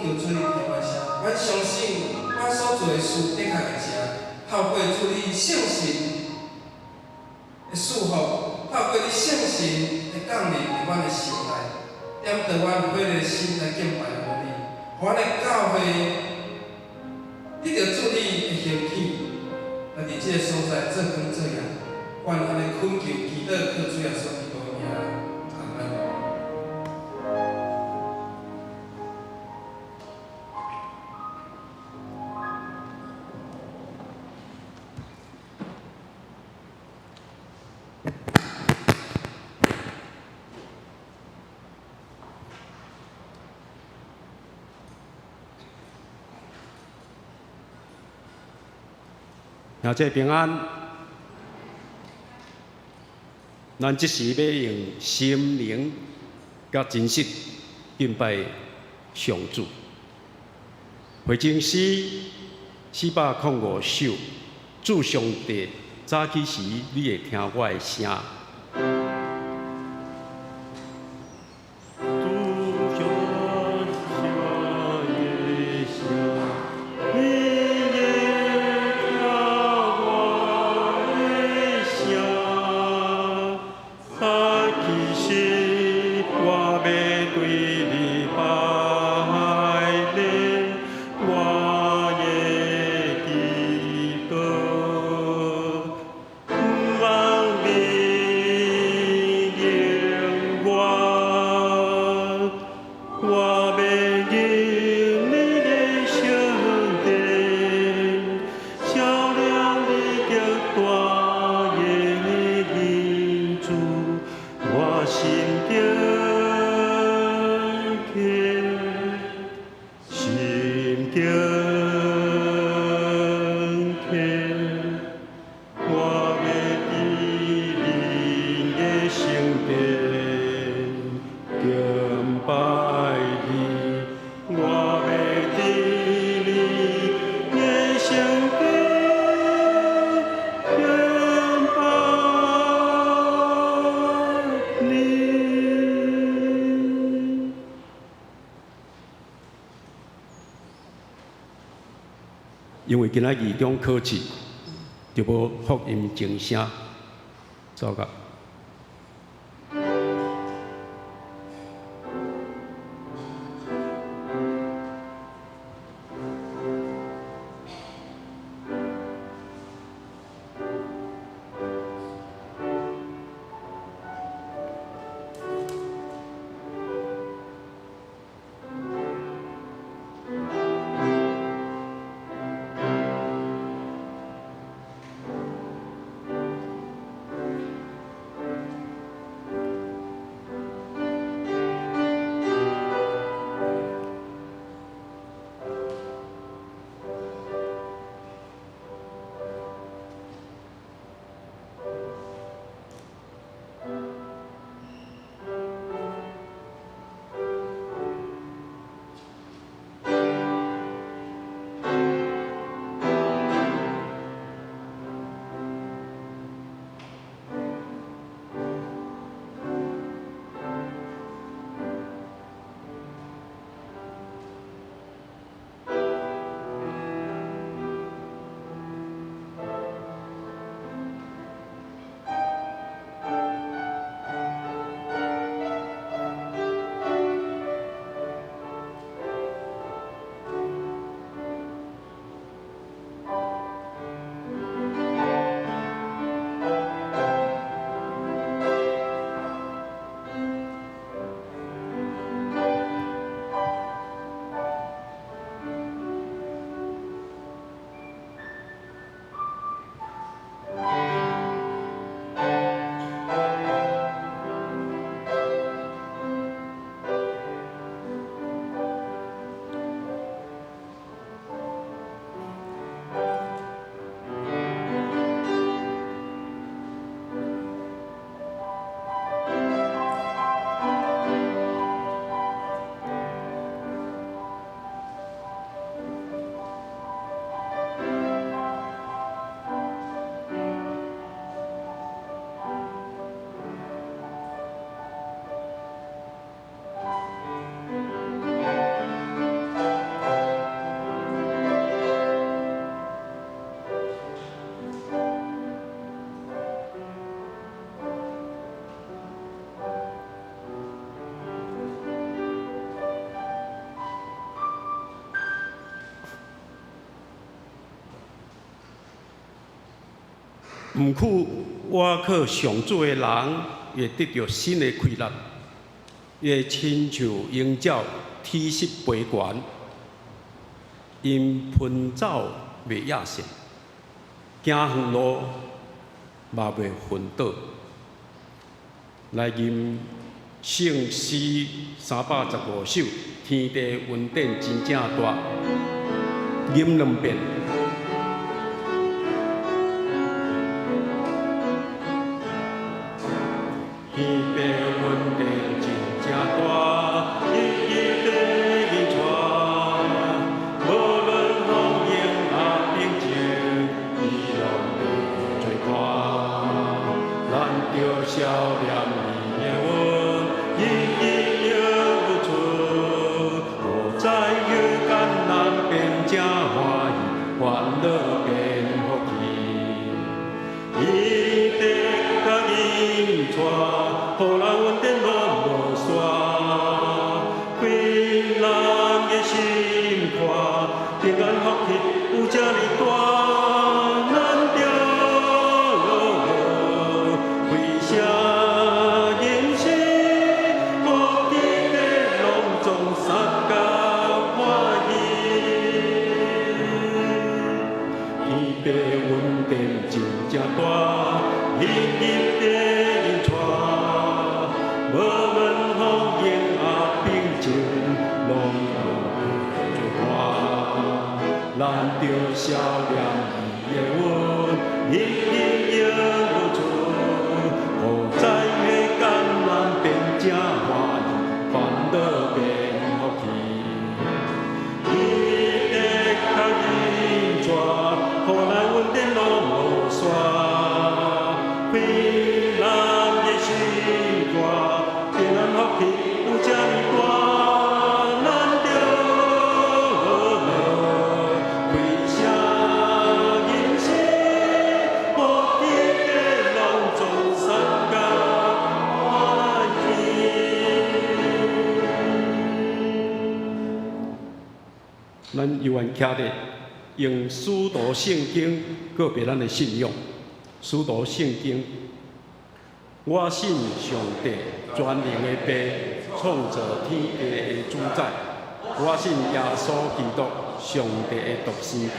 求主你听我声，阮相信阮所做的事的确会成，透过主你圣神的祝福，透过你圣神的降临伫阮的心内，点着阮火热心来敬拜互你，互阮的教会得着主你的兴起，来伫这个所在做光做样，愿安尼恳求祈祷，靠主耶稣基督的名，阿门。那这平安，咱即时要用心灵甲真实敬拜上主。会经诗405首，主上帝，早起时你会听我的声。因为今仔日中考试，就无福音正声，糟糕。毋去倚靠上主的人，会得到新的开力，会亲像鹰鸟体势飞悬，因奔走袂野性，行远路嘛袂昏倒。来吟圣诗315首，天地恩典真正大，吟2遍。天地恩典真正大，日日地运转，无论风迎啊平静，伊拢会做看。咱着笑脸伊的恩，日日永存。无在月间人变正欢喜，欢乐变福气。伊得甲引带。互人恩典落落山，归人的心看，平安福气有这呢大，咱着回声吟诗，无地的隆重三角欢喜，天地恩典真正大，日日地运转。无论风迎啊平静，拢会做看。咱着笑念伊的恩，日日永存。无在世间人变正欢喜，烦恼变福气。伊得较引带，互咱恩典落落山，归人的心肝。平安福气有这呢大，咱着回声吟诗，无地的隆重三角欢喜。咱犹原徛咧用书读圣经，告别咱的信仰。书读圣经。我信上帝全能的爸，创造天地的主宰。我信耶稣基督，上帝的独生子，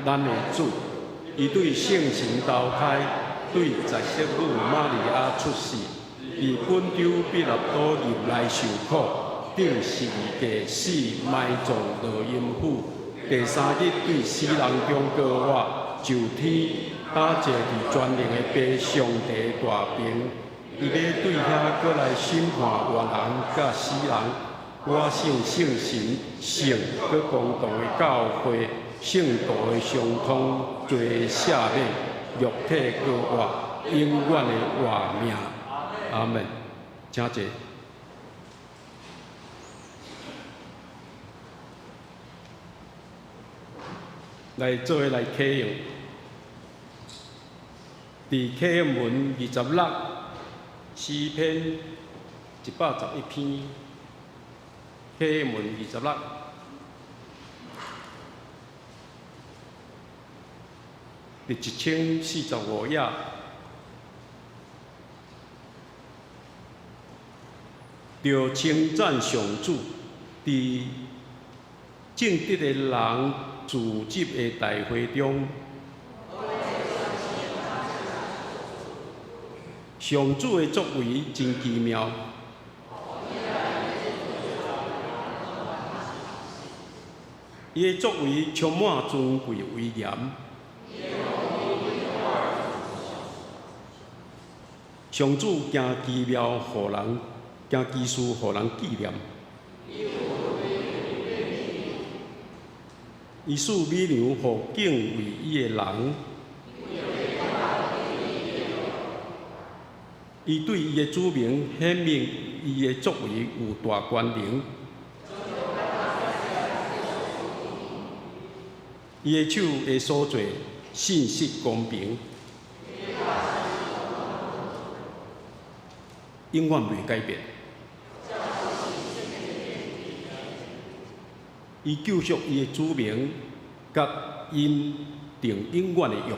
咱的主。伊对圣神投胎，对在媳妇玛利亚出世，伫本州彼拉多入来受苦，顶12架死，埋葬落阴府。第3日对死人中高活，就天打坐伫全能的爸上帝的大屏。伊要对遐过来审判活人甲死人。我信圣神，圣佮公道的教会，圣道的相通，罪赦免，肉体高活，永远的活命。阿门。请坐。来做伙来启用。伫启用文26。诗篇111篇，启文26。第1045页，着称赞上主，伫正直的人聚集的大会中。上主的作为真奇妙，伊的作为充满尊贵威严。上主行奇妙，互人行奇事，互人纪念。伊使美娘互敬畏伊的人。伊对伊的子民显明伊的作为有大权能，伊的手的所做信实公平，永远袂改变。伊救赎伊的子民，甲因定永远的约。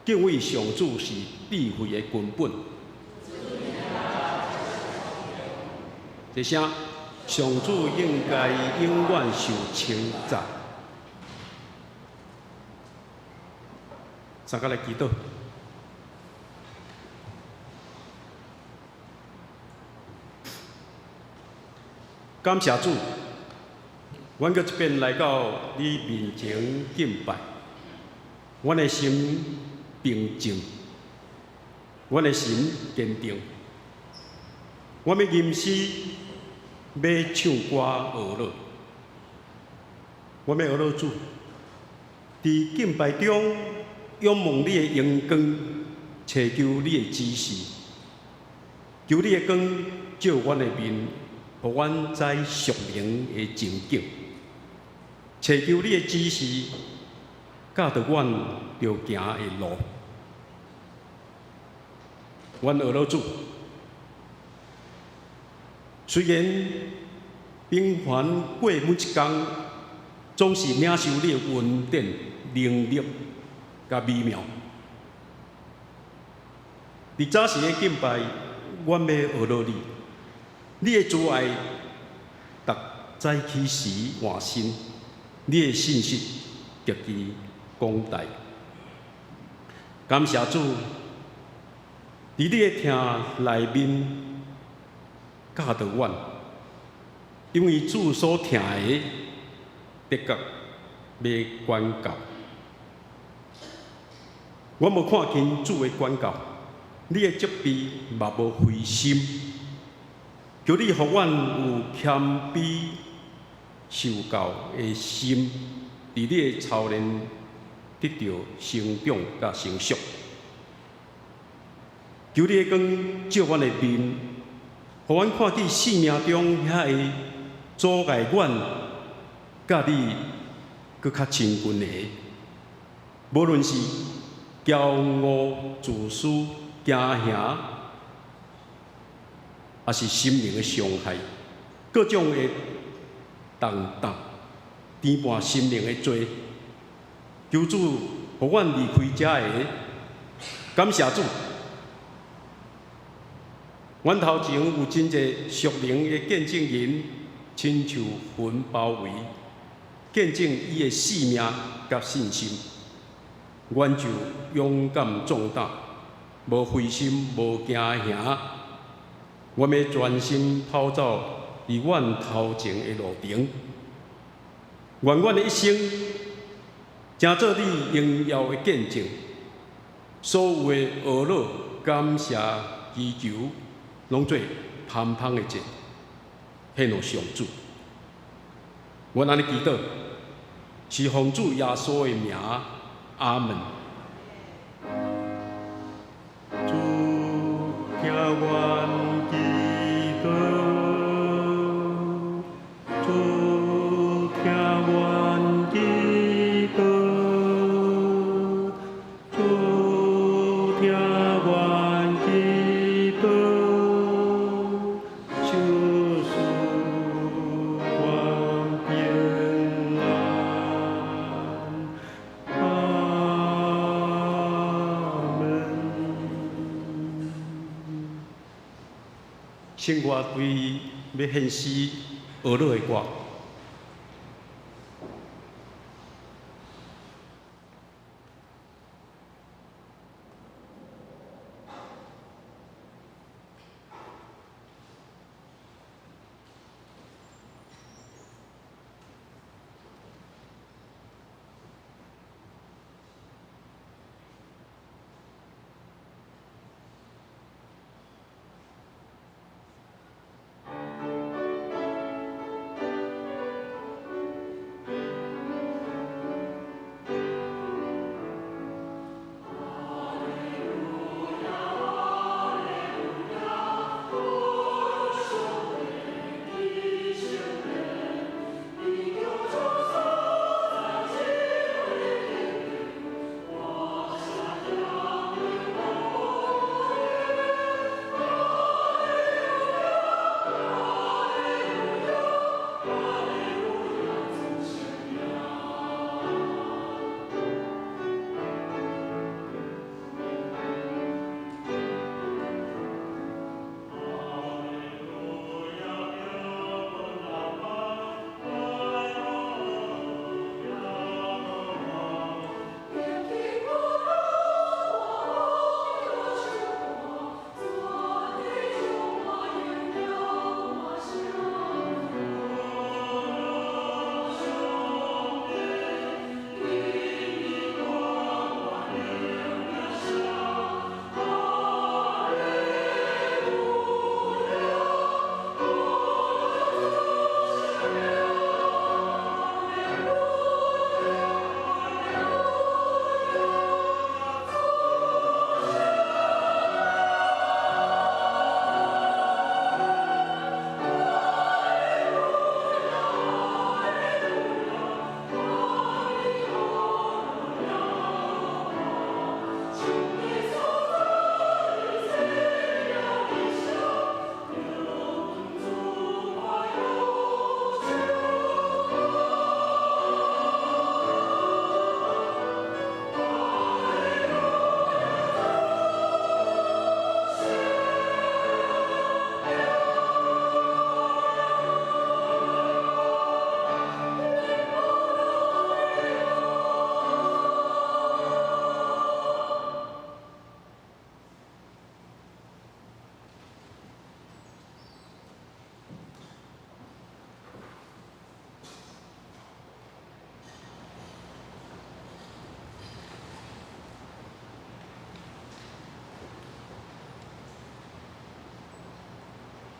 敬畏上主是智慧的根本。一声，上主应该永远受称赞。三个来祈祷。感谢主，阮搁一遍来到你面前敬拜，阮的心平静，阮的心坚定。我要吟诗，要唱歌学乐，我要学乐主，伫敬拜中仰望你的阳光，祈求你的指示，求你的光照阮的面，互阮知属灵的情景，祈求你的指示，教导阮着行的路。阮学乐主。虽然平凡过每一天，总是领受你的恩典、能力甲美妙。伫早时的敬拜，阮要学乐你，你的慈爱，逐早起时换新，你的信息极其广大。感谢主，伫你的听内面。教导阮，因为主所听的，的确要管教。我无看见主的管教，你的责备嘛无灰心，求你互阮有谦卑受教的心，伫你的操练得到成长甲成熟。求你的光照阮的面。互阮看见生命中遐个阻碍阮甲你搁较亲近的，无论是骄傲、自私、惊吓，还是心灵的伤害，各种的动荡，填满心灵的罪。求主，互阮离开遮个，感谢主。阮头前有真侪属灵的见证人，亲像云包围，见证伊的性命甲信心。阮就勇敢壮胆，无灰心，无惊吓。我要专心跑走伫阮头前的路程。愿阮的一生，成做你荣耀的见证。所有的学乐、感谢、祈求。拢做芳芳的节，献予上主。阮安尼祈祷，是奉主耶稣的名，阿门。主听阮祈祷，主听阮祈祷，主听阮祈祷。生活对要献诗学乐的歌。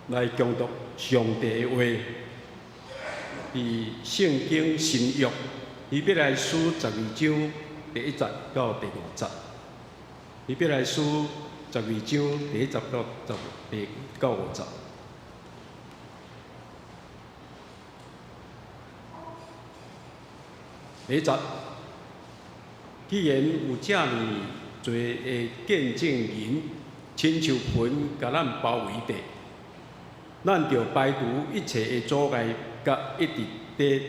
来恭读上帝的话，伫圣经新约以弗来书12章第1节到第5节，以弗来书12章第1节到5节。第1节，既然有遮尔多的见证人，亲像云甲咱包围着，咱着排除一切的阻碍，甲一直伫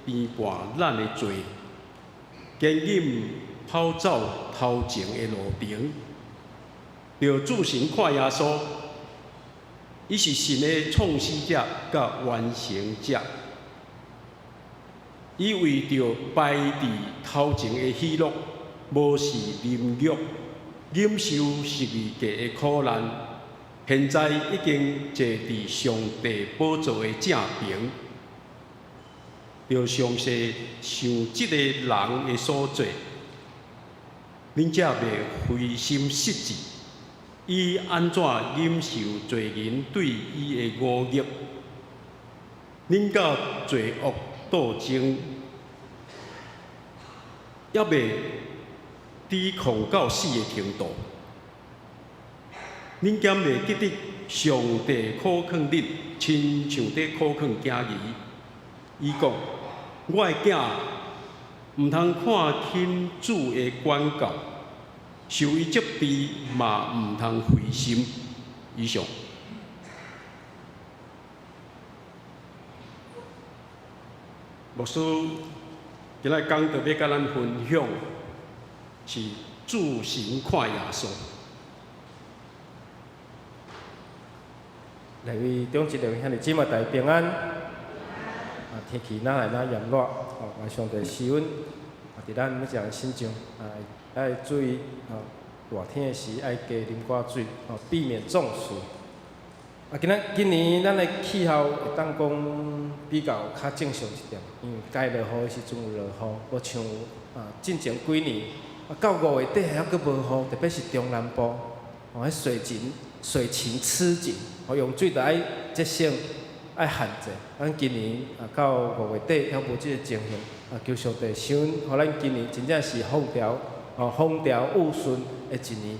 边伴咱的罪，坚忍跑走头前的路程，着自行看耶稣，伊是神的创始者甲完成者。伊为着排除头前的喜乐，无视凌辱，忍受十字架的苦难，现在已经坐伫上帝宝座的正边，着详细想即个人的所做，恁则袂灰心失志，伊安怎忍受罪人对伊的侮辱？恁甲罪恶斗争，也袂抵抗到死的程度。恁敢袂记得上帝苦劝恁，亲像伫苦劝囝儿。伊讲：我的囝，毋通看轻主的管教，受伊责备嘛毋通灰心。以上。牧师今仔讲特别甲咱分享，是自行看耶稣。来为中一两兄弟姊妹大家平安。天气哪来哪炎热，愿上帝施恩，伫咱每一个人心中，爱注意，热天的时爱加啉寡水，避免中暑。今年咱的气候会当讲比较较正常一点，因为该落雨的时阵有落雨，无像进前几年到5月底还阁无雨，特别是中南部，迄水情吃紧，用水着爱节省，爱限制。咱今年到5月底还无即个情形，求上帝施恩，互咱今年真正是风调雨顺的一年。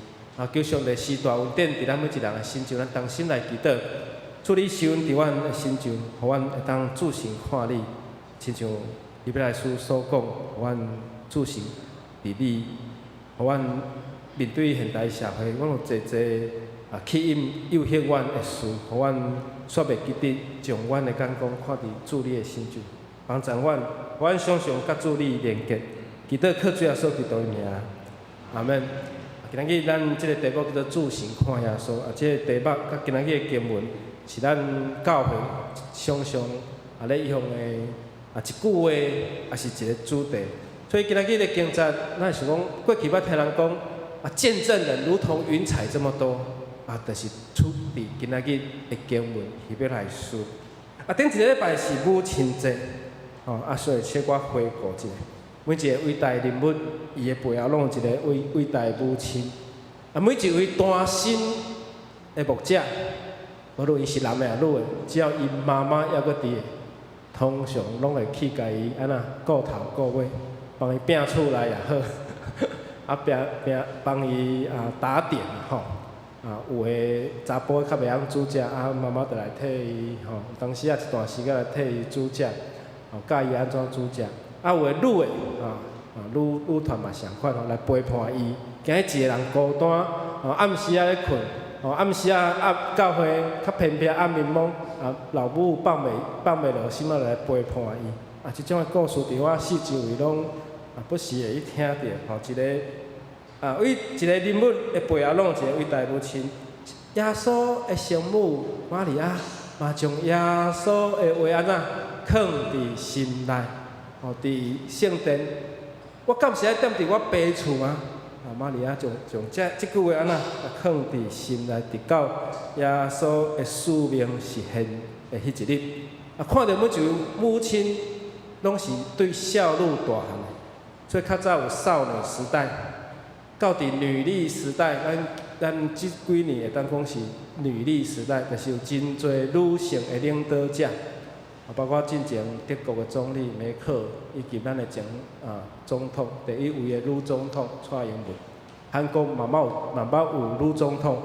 求上帝施大恩典伫咱每一人的心中，咱同心来祈祷，主你施恩伫阮的心中，互阮会当自行看你，亲像以弗来书所讲，互阮自行伫你，互阮面对现代社会，阮有侪吸引诱惑阮的事，互阮煞袂记得将阮的眼光看伫主你的心中，帮助阮，互阮常常甲主你连结，祈祷靠主耶稣基督的名，阿门。今仔日咱即个题目叫做自行看耶稣，即个题目甲今仔日的经文是咱教会常常咧用的一句话，也是一个主题。所以今仔日的经节，咱想讲过去捌听人讲见证人如同云彩这么多，就是出伫今仔日的经文以弗来书。顶一个礼拜是母亲节，所以小可回顾一下。每一个伟大人物，伊的背后拢有一个伟大的母亲。每一位单身的牧者，无论伊是男的还是女的，只要伊妈妈还阁伫，通常拢会去甲伊安那顾头顾尾，帮伊拼厝内也好，帮伊打点吼。有的查甫较袂晓煮食，妈妈就来替伊吼，当时一段时间来替伊煮食，教伊安怎煮食。有的女的女团嘛相款来陪伴伊，惊一个人孤单，暗时咧困，暗时教会较偏僻暗暝懵，老母放袂落心来陪伴伊，即种的故事伫我四周围拢不时会去听着，为一个人物的背后拢有一个伟大母亲，耶稣的圣母玛利亚嘛将耶稣的话安怎藏伫心内。伫圣殿，我敢是爱踮伫我爸厝啊？玛利亚将即句话安怎藏伫心内，直到耶稣的使命实现的迄一日。看到每一位母亲，拢是对少女大汉的。所以较早有少女时代，到伫女力时代，咱咱即几年会当讲是女力时代，就是有真侪女性的领导者，包括进前德国的总理梅克尔，以及咱的前总统第一位的女总统蔡英文，韩国慢慢有女总统，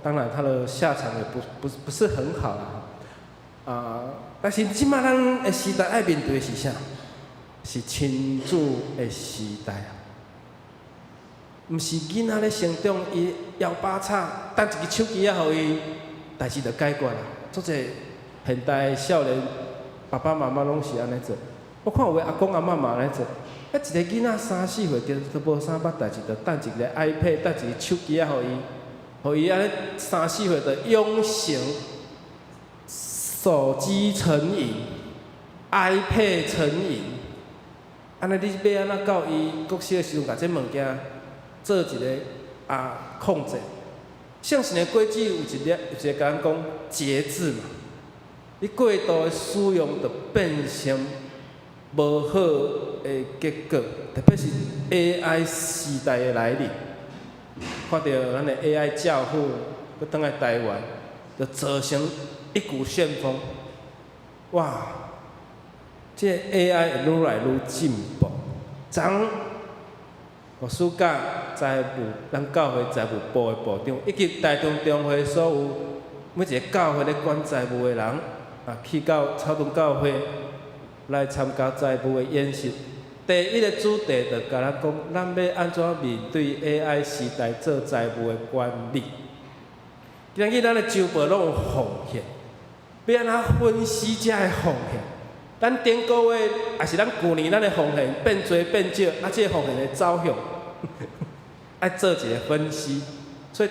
当然她的下场也不是很好啦。但是即摆咱的时代爱面对的是啥？是亲子的时代啊！毋是囡仔咧成长，伊摇把叉，等一个手机啊，互伊，代志就解决啦。做者现代的少年爸爸妈妈拢是安尼做，我看有的阿公阿嬷嘛安尼做。一个囡仔3、4岁，都无啥捌代志，就等一个 iPad， 等一个手机啊，互伊安尼3、4岁就养成手机成瘾、iPad 成瘾。安尼你要安怎教伊国小的时阵，甲这物件做一个控制？圣神的规矩有一个甲咱讲节制嘛。你过度的使用，就变成无好的结果。特别是 AI 时代的来临，看到咱的 AI 教父要倒来台湾，就造成一股旋风。哇！这 AI 会愈来愈进步。昨我暑假财务，咱教会财务部的部长，以及台中中会所有每一个教会咧管财务的人，去到草屯教会来参加财务的演习。第一个主题就甲咱讲，咱要安怎面对 AI 时代做财务的管理。今日咱的周报拢有奉献，要安怎分析这个奉献？咱顶个月，也是咱旧年咱的奉献变多变少，这个奉献的走向，爱做一个分析。所以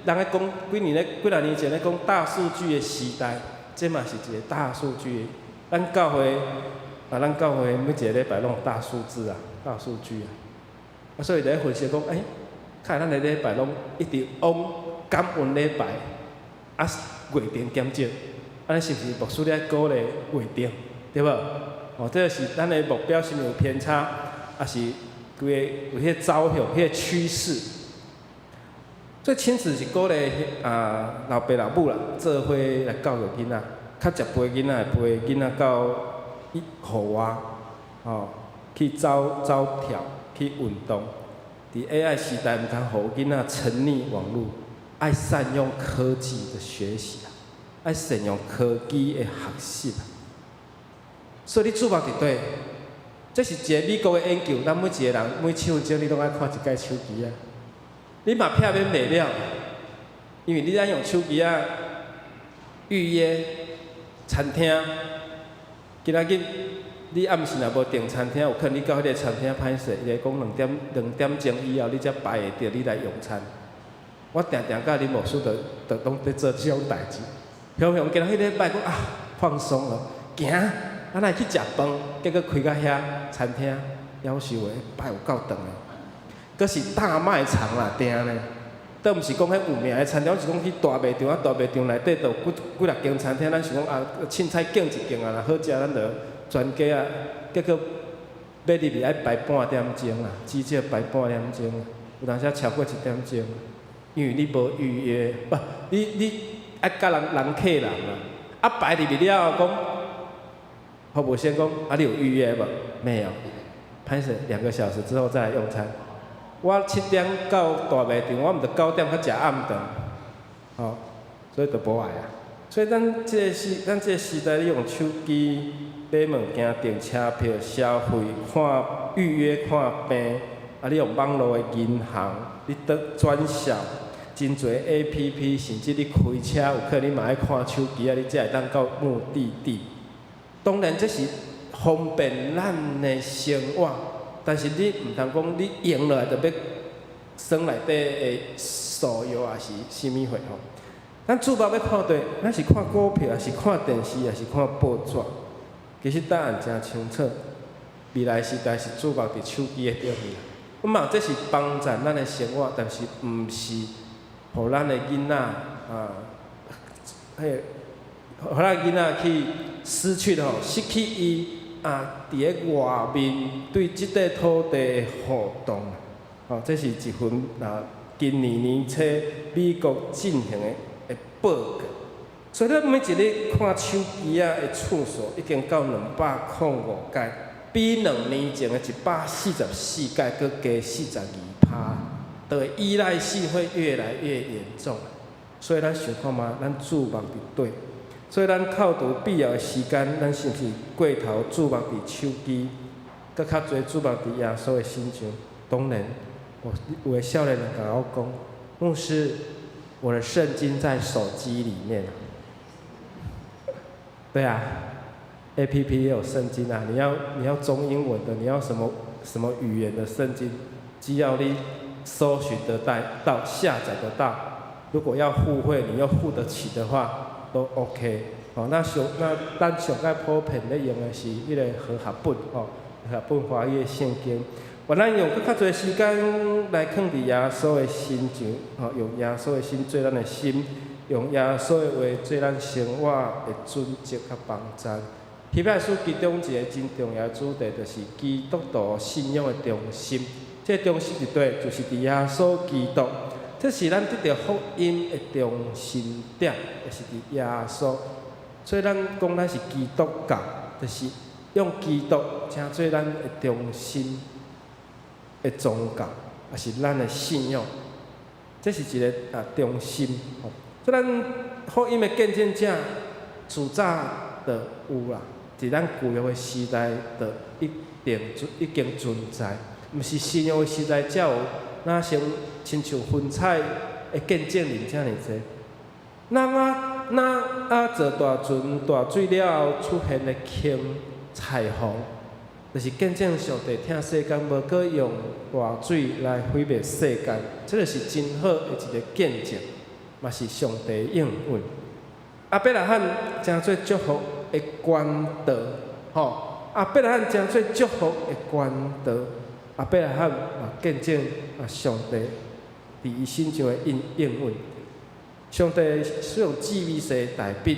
人咧讲，几来年前咧讲大数据的时代，这嘛是一个大数据的。咱教会每一个礼拜拢有大数字啊，大数据啊。所以咧分析讲，看咱个礼拜拢一直往感恩礼拜，月定减少，安尼是毋是牧师咧鼓励月定？对无？这是咱的目标是毋是有偏差，还是有迄个走向、迄个趋势？所以亲子是鼓励老爸老母啦，做伙来教育囡仔，较食陪囡仔，陪囡仔到户外，去走跳，去运动。伫 AI 时代，毋通互囡仔沉溺网络，爱善用科技的学习啊，爱善用科技的学习啊。所以你注目伫对，这是一个美国的研究，咱每一个人每7分钟你拢爱看一解手机啊。你嘛避免袂了，因为你咱用手机预约餐厅，今仔日你暗时若无订餐厅，有可能你到迄个餐厅歹势，伊会讲2点钟以后你才排会到你来用餐。我定甲恁牧师就拢在做这种代志，常常今仔迄礼拜讲放松了，行。来去食饭，结果开到遐餐厅，夭寿的排有够长的，阁是大卖场啦，订呢。倒毋是讲迄有名的餐厅，是讲去大卖场大卖场内底就几6间餐厅，咱想讲凊彩拣一间若好食，咱就全家结果要入去爱排半点钟啦，至少排半点钟，有当时超过1点钟，因为你无预约，你爱甲人客人啦，排入去了后讲。服务先讲你有预约无？没有，歹势2个小时之后再来用餐。我7点到大卖场，我毋着9点才食暗顿，所以就无爱啊。所以咱这个时代，你用手机买物件、订车票、消费、看预约、看病，你用网络的银行，你得转销，真侪 APP， 甚至你开车有可能你嘛爱看手机你才会当到目的地。当然，这是方便咱的生活，但是你毋通讲你用落来就要算内底的所有也是啥物货吼。咱主要要看对，咱是看股票，还是看电视，还是看报纸？其实答案真清楚。未来时代是主要伫手机的顶面。嘛，这是帮助咱的生活，但是毋是互咱的囡仔互咱囡仔去失去伊伫个外面对即块土地的互动，这是一份今年年初美国进行的报告，所以咱每一日看手机的次数已经到205届，比2年前的144届佫加42%，就会依赖性会越来越严重。所以咱想看嘛，咱注目伫对。所以咱扣除必要的时间，咱是毋是过头注目伫手机，佮较侪注目伫耶稣的心上？当然，有的少年人甲我讲，牧师，我的圣经在手机里面。对啊 ，APP 也有圣经啊，你要中英文的，你要什么语言的圣经，只要你搜寻得到、下载得到，如果要付费，你又付得起的话。都 OK， 那咱上界普遍咧用的是迄个和合本，和合本华语的圣经。咱用搁较侪时间来放伫耶稣的心上，用耶稣的心做咱的心，用耶稣的话做咱生活的准则甲帮助。希伯来书其中一个真重要的主题，就是基督徒信仰的中心。这中心伫对，就是伫耶稣基督。这是咱得到福音的中心点，就是伫耶稣。所以咱讲咱是基督教，就是用基督成做咱的中心的宗教，也是咱的信仰。这是一个中心。所以咱福音的见证者，自早就有啦，伫咱旧约的时代就已经存在，毋是新约的时代才有。那像分彩的见证人遮尔济，坐大船大水了后出现的轻彩虹，就是见证上帝听世间无搁用大水来毁灭世间，这个是真好的一个见证，嘛是上帝应允。阿伯拉罕真做祝福的管道，阿伯拉罕真做祝福的管道。阿伯拉罕见证上帝伫伊身上的应允，上帝使用智慧式代笔，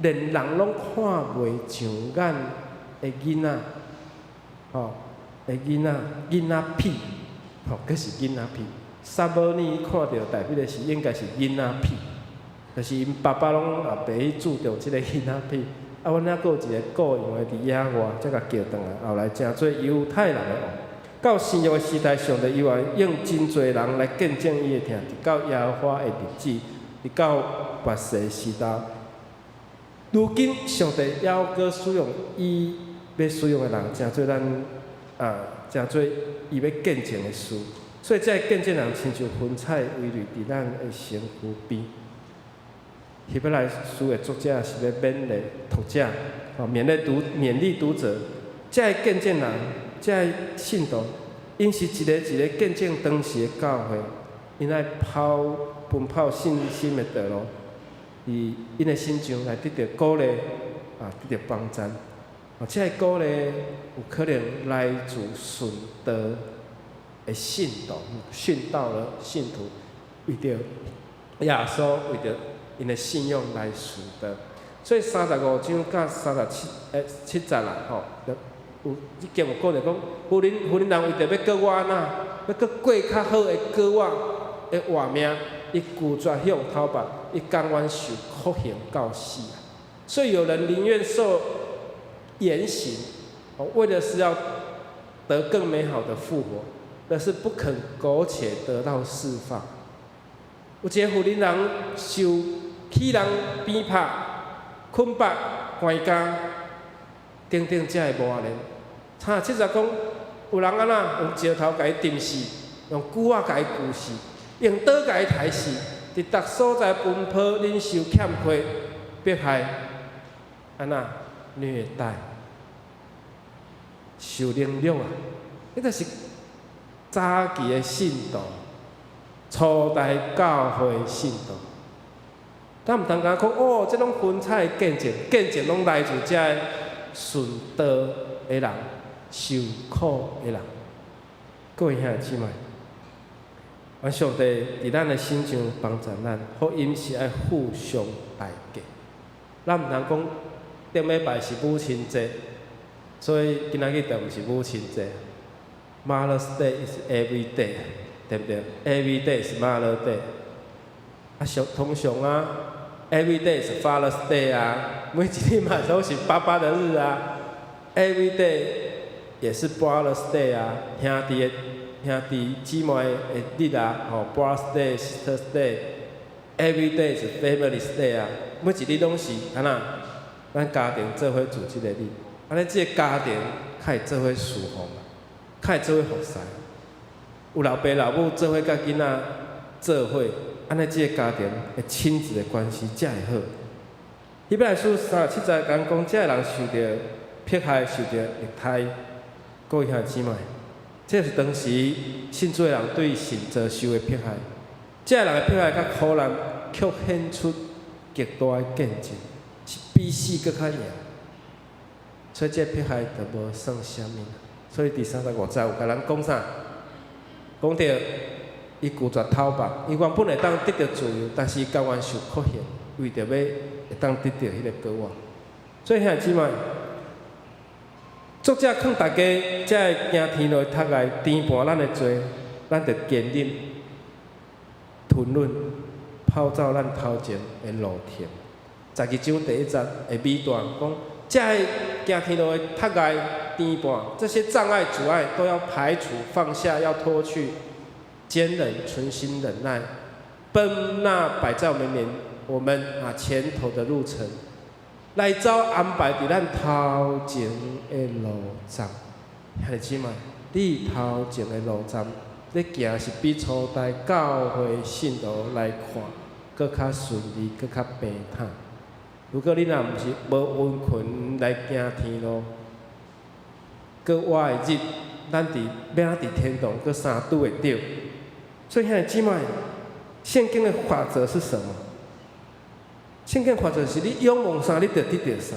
连人拢看袂上眼的囡仔，的囡仔屁，佫是囡仔屁。撒母耳看到代笔的是应该是囡仔屁，就是因爸爸拢袂去注重即个囡仔屁。阮还佫有一个雇用的伫野外，才甲叫转来，后来诚做犹太人的王。到新约的时代，上帝又来用真侪人来见证伊的听，直到耶和华的日子，直到末世时代。如今上帝要搁使用伊要使用的人，诚做咱诚做伊要见证的事。所以这见证人亲像云彩围绕伫咱的身躯边。希伯来书的作者是要勉励读者，勉励读者，这见证人。这信徒，因是一个见证当时的教会，因爱奔跑信心的道路，以因的心上来得到鼓励，得到帮助。这个鼓励有可能来自顺道的信徒，殉道的信徒，为着耶稣，为着因的信仰来顺道。所以35章到37节啦，有已经有讲着讲，妇人人为着要过我那，要过较好的过我的活命，伊拒绝向头白，伊甘愿受酷刑到死啊！所以有人宁愿受严刑，为的是要得更美好的复活，但是不肯苟且得到释放。有一个妇人人受欺人鞭拍、捆绑、关监，等等这的磨练。70讲，有人安那用石头甲伊钉死，用锯仔甲伊锯死，用刀甲伊刣死，伫逐所在奔波，忍受欠亏、迫害，安那虐待、受凌辱啊！迄就是早期的信徒，初代教会信徒。咱毋通讲哦，这种分彩的见证拢来自这顺道的人。受苦的人，各位兄弟姊妹，阮上帝伫咱的心上帮助咱，福音是爱互相代价。咱毋通讲顶礼拜是母亲节，所以今仔日就毋是母亲节。Mother's Day is every day，对不对 ？Every day is Mother Day。啊，通常啊 ，Every day is Father's Day 啊，每一日嘛都是爸爸的日啊。Every day 也是 Brother's Day 啊，兄弟姊妹的日啊，吼 ，Brother's Day、Sister's Day。Every day is Family's Day 啊，每一日拢是安那，咱家庭做伙做即个日，安尼即个家庭较会做伙侍奉啊，较会做伙服侍。有老爸老母做伙甲囡仔做伙，安尼即个家庭的亲子的关系才会好。希伯来书37章讲，这个人受到迫害、受到虐待，各位兄弟姊妹，这是当时信主的人对神遭受的迫害。这个人的迫害甲苦难，却显出极大的见证，是比死搁较赢。所以这迫害就无算啥物。所以第35节有甲咱讲啥？讲到伊拒绝讨伐，伊原本会当得到自由，但是伊甘愿受酷刑，为着要会当得到迄个果仔。所以兄弟姊妹，作者劝大家，才会行天路读来颠盘咱的罪，咱着坚忍。吞忍，跑走咱头前的路程。12章第1节的尾段讲，这行天路的阻碍、颠簸，这些障碍、阻碍都要排除、放下，要脱去，坚忍、存心忍耐，奔那摆在我们前头的路程，来走安排伫咱头前的路站。兄弟姊妹，你头前的路站。你行是比初代教会信徒来看，搁较顺利，搁较平坦。如果你若毋是无温困来行天路，搁活的日，咱要伫天堂，搁啥拄会着？所以兄弟姊妹，圣经的法则是什么？圣经法则是你仰望啥，你就得到啥。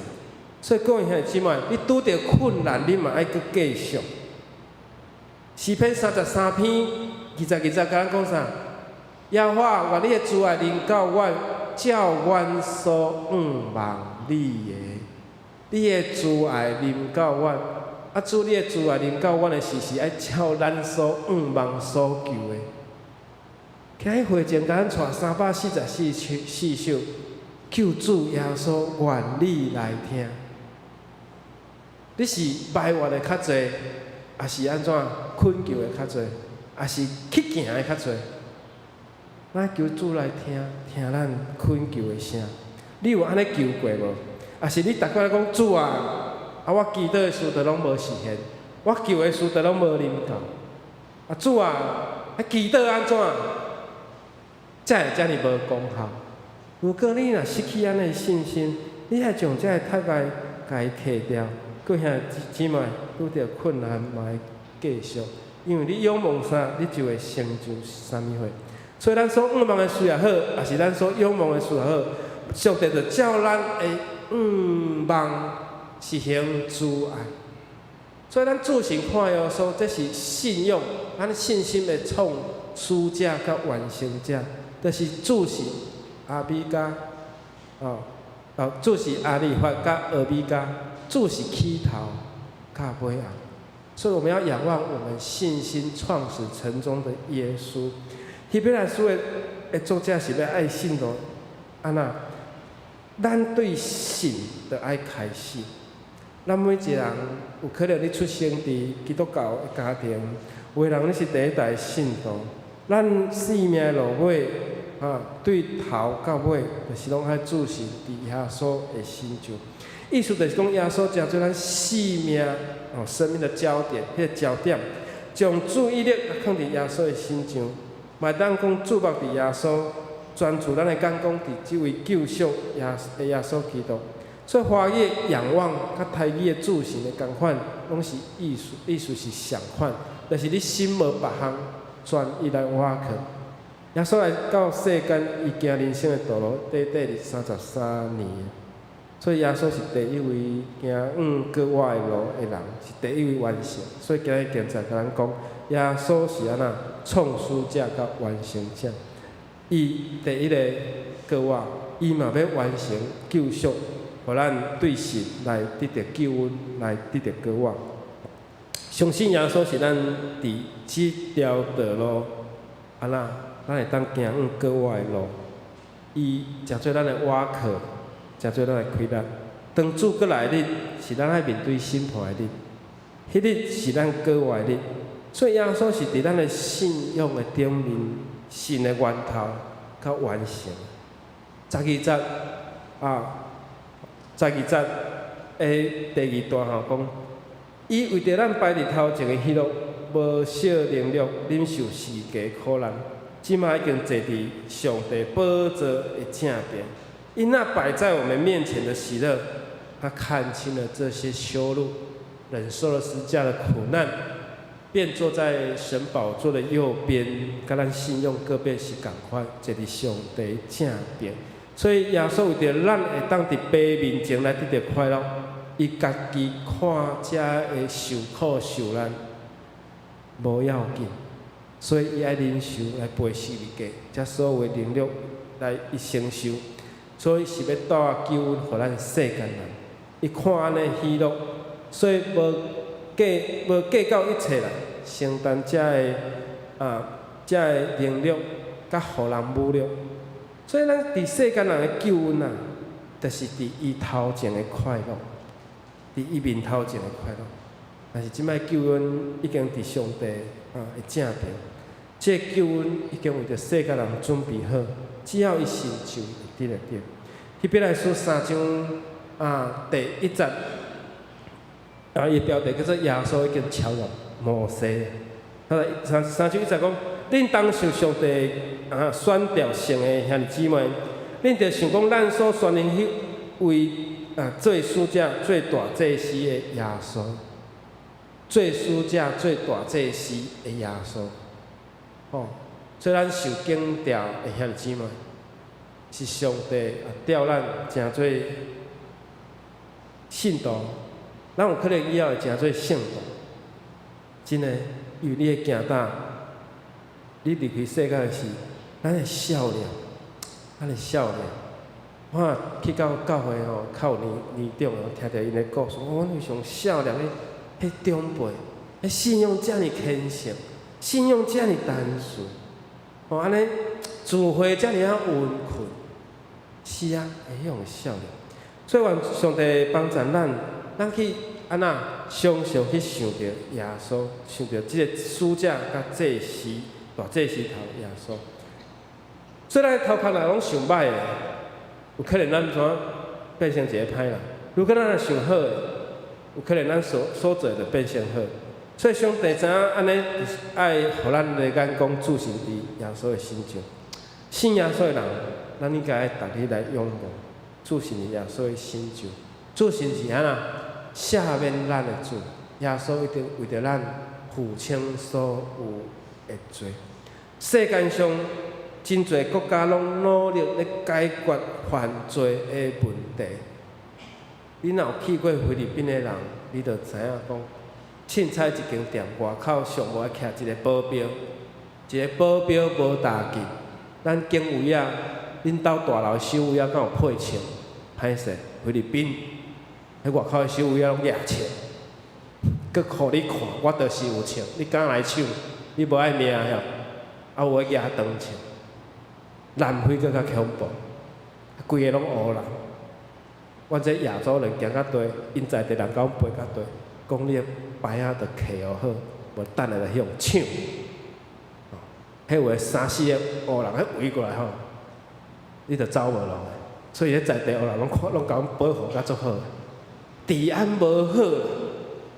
所以各位兄弟姊妹，你拄着困难，你嘛爱搁继续。诗篇33篇20甲咱讲啥？耶和华，愿你的慈爱临到阮，照阮所望你的，你的慈爱临到阮。主，你的慈爱临到阮的是爱照咱所望所求的。今日会前甲咱带344首救主耶稣愿你来听。你是埋怨的较济？也是安怎困求的较侪，也是去行的较侪。咱求主来听咱困求的声。你有安尼求过无？也是你逐摆讲主啊，我祈祷的事都拢无实现，我求的事都拢无临到。主啊，祈祷安怎？才会遮尔无功效？如果你若失去安尼信心，你还将这个阻碍甲伊摕掉。各位兄弟姊妹，拄着困难嘛会继续，因为你仰望啥，你就会成就啥物货。所以咱所仰望的事也好，也是咱所仰望的事也好，上帝就照咱的仰望实行慈爱。所以咱自行看哟，说这是信用，咱信心的创始者甲完成者，就是主是阿米加，主是阿里法甲俄米加。主是起头，甲尾啊！所以我们要仰望我们信心创始成终的耶稣。希伯来书的作者是要爱信徒，安那？咱对神的爱开始。咱每一个人有可能你出生伫基督教的家庭，有的人你是第一代信徒。咱生命的路尾对头到尾，就是拢爱注视伫耶稣的身上。意思就是讲，耶稣成做咱生命生命的焦点，迄个焦点，将注意力放伫耶稣的身上，嘛当讲注目伫耶稣，专注咱的眼光伫即位救赎耶稣基督。所以华语仰望甲台语的自信的共款，拢是意思是相款，就是你心无别项，全伊来挖去。耶稣来到世间，伊行人生的道路，短33年。所以耶稣是第一位行过我的路的人，是第一位完成。所以今日现在甲咱讲，耶稣是安那创始者甲完成者。伊第一个过我，伊嘛要完成救赎，互咱对神来得到救恩，来得到过我。相信耶稣是咱伫即条道路安那咱会当行往国外的路，伊诚做咱的瓦壳，诚做咱的开力。当主过来日，是咱爱面对审判的日，迄日是咱国外的日。所以耶稣是伫咱的信仰的顶面，信的源头较完成。12节12节的第2段讲，伊为着咱摆伫头前的喜乐，无少能力忍受世界苦难，即马已经坐伫上帝宝座的正边。因那摆在我们面前的喜乐，他看清了这些羞辱，忍受了十字架的苦难，便坐在神宝座的右边，甲咱信仰个别是共款，坐伫上帝正边。所以耶稣为着咱会当伫爸面前来得到快乐，伊家己看遮的受苦受难，无要紧，所以伊爱忍受来背十字架，遮所有的能力来伊承受，所以是要带救恩互咱世间人。伊看安尼喜乐，所以无计较一切啦，承担遮的能力，甲互人侮辱。所以咱伫世间人的救恩啊，就是伫伊头前的快乐，伫伊面头前的快乐。但是即摆救恩已经伫上帝的正边，这救恩已经为着世间人准备好，只要伊成就，会得了。希伯来书3章第1节，伊标题叫做耶稣已经超越摩西。3章1节讲，恁当受上帝选调成的兄弟姊妹，恁着想讲咱所宣认迄位做使者、最大祭司的耶稣，做使者、最大祭司的耶稣，所以咱受敬调的兄弟姊妹，是上帝调咱诚做信徒，咱有可能以后会诚做圣徒，真诶，因为你的行胆，你离开世界的时，咱的笑脸，我去到教会较有年长听着因的故事，我非常笑脸迄长辈，迄信仰遮尔虔诚，信仰遮尔单纯，安尼智慧遮尔温困，是啊，会迄种笑脸。所以愿上帝帮助咱去安那常常去想着耶稣，想着即个使者甲祭司、大祭司头耶稣。所以咱头壳若拢想歹的，有可能咱怎变成一个歹人；如果咱若想好的，有可能咱所做就变成好。所以上帝知影安尼爱互咱的眼光注视伫耶稣的心中。信耶稣的人，咱应该逐日来仰望。主是耶稣的心上，主是安那赦免咱的罪，耶稣一定为着咱付清所有的罪。世间上真侪国家拢努力咧解决犯罪的问题。你若有去过菲律宾的人，你就知影讲，凊彩一间店外口上无徛一个保镖，一个保镖无大劲，咱警卫啊。恁兜大楼守卫啊，敢有配枪？歹势，菲律宾迄外口的守卫啊，拢掠枪，佮互你看，我就是有枪，你敢来抢？你无爱命晓？有诶举长枪，南非佮较恐怖，规个拢黑人。阮这亚洲人行较多，因在地人甲阮陪较多，讲你诶牌仔着摕好，无等下着向抢。迄有3、4个黑人迄围过来吼。你着走无路诶，所以迄在地黑人拢甲阮保护甲足好，治安无好啦。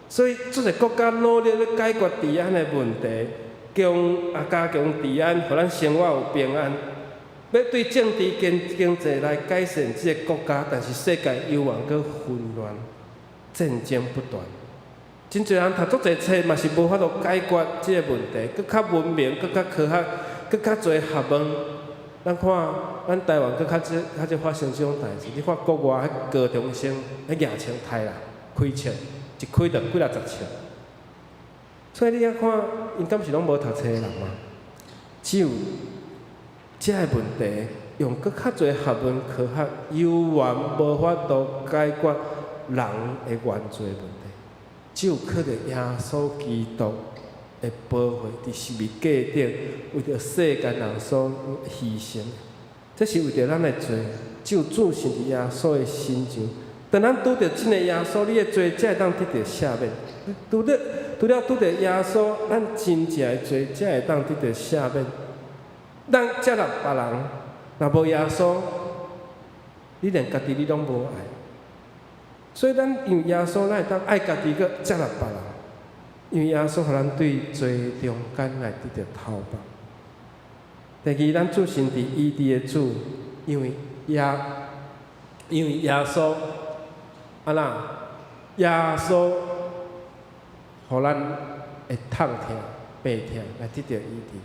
所以这个国家努力咧解决治安的问题，加强治安，互咱生活有平安。要对政治经济来改善这个国家，但是世界忧患佮混乱，战争不断。真侪人读足侪册，嘛是无法度解决这个问题，佮较文明，佮较科学，佮较侪学问。咱看，咱台湾佮较发生即种代志。你看国外迄高中生迄举枪杀人，开枪，一开就几60枪。所以你遐看，因敢是拢无读册的人嘛？只有这个问题，用佮较侪学问、科学，犹原无法度解决人的原罪问题。只有靠着耶稣基督会保护伫十字架顶，为着世间人所牺牲。这是为着咱的罪，只有主神伫耶稣的身上。当咱拄着真个耶稣，你的罪才会当得到赦免。拄着耶稣，咱真正的罪才会当得到赦免。咱接纳别人，若无耶稣，你连家己你拢无爱。所以咱用耶稣，咱会当爱家己，搁接纳别人。因为耶稣互咱对罪中间来得到头目。第二，咱主神伫伊地的主，因为耶稣耶稣互咱会痛疼、病疼来得到医治。